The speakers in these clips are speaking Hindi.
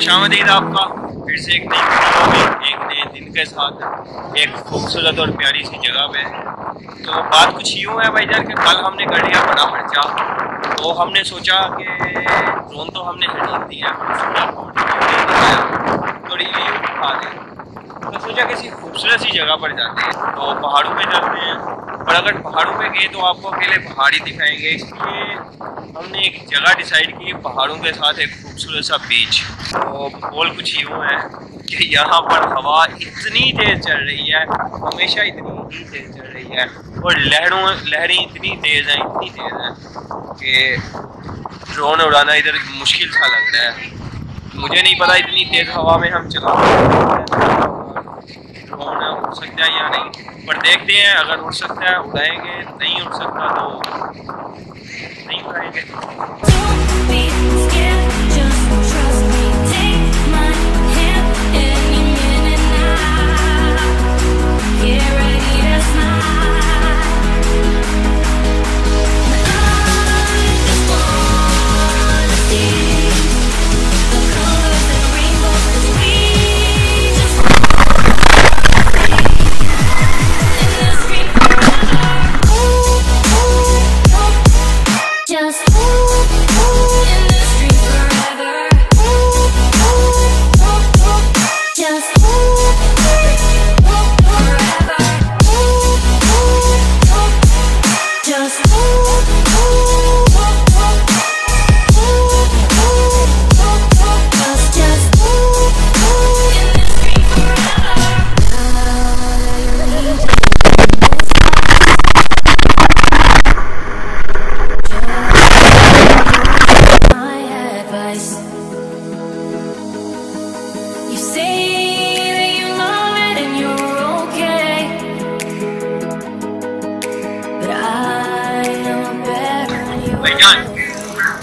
खुशामदीद आपका फिर से एक नई वीडियो में एक नए दिन के साथ एक खूबसूरत और प्यारी सी जगह पे। तो बात कुछ यूँ है भाईजान कि कल हमने कर लिया बड़ा खर्चा, तो हमने सोचा कि ड्रोन तो हमने खरीद दिया, तो रिव्यू उठा दें, तो सोचा किसी खूबसूरत सी जगह पर जाते हैं। तो पहाड़ों पे जाते हैं, और अगर पहाड़ों पे गए तो आपको अकेले पहाड़ ही दिखाएंगे, इसलिए हमने एक जगह डिसाइड की पहाड़ों के साथ एक खूबसूरत सा बीच। तो बोल कुछ यूँ है कि यहाँ पर हवा इतनी तेज़ चल रही है, हमेशा इतनी ही तेज़ चल रही है, और लहरें इतनी तेज़ हैं कि ड्रोन उड़ाना इधर मुश्किल सा लग रहा है। मुझे नहीं पता इतनी तेज़ हवा में हम चला ड्रोन उड़ सकता है या नहीं, पर देखते हैं। अगर उड़ सकता है उड़ाएंगे, नहीं उड़ सकता तो नहीं उड़ाएंगे।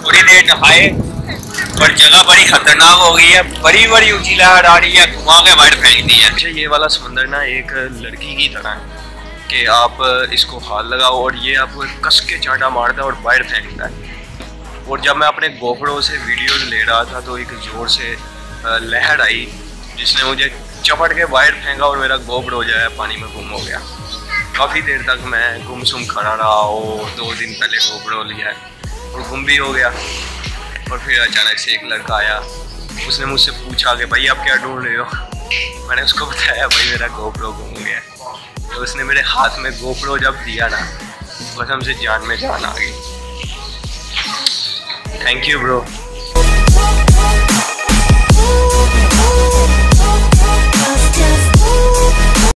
थोड़ी देर नहाए पर जगह बड़ी खतरनाक हो गई है, बड़ी बड़ी ऊंची लहर आ रही है, घुमा के बाहर फेंक दी है। अच्छा, ये वाला समंदर ना एक लड़की की तरह है कि आप इसको हाथ लगाओ और ये आपको कस के चांटा मारता है और बाहर फेंकता है। और जब मैं अपने गोप्रो से वीडियोस ले रहा था तो एक ज़ोर से लहर आई जिसने मुझे चपट के बाहर फेंका और मेरा गोप्रो जो है पानी में गुम हो गया। काफ़ी देर तक मैं गुमसुम खड़ा रहा, और 2 दिन पहले गोप्रो लिया और गुम भी हो गया। और फिर अचानक से एक लड़का आया, उसने मुझसे पूछा कि भाई आप क्या ढूंढ रहे हो। मैंने उसको बताया भाई मेरा गोप्रो गुम गया। तो उसने मेरे हाथ में गोप्रो जब दिया ना, कसम से जान में जान आ गई। Thank you bro.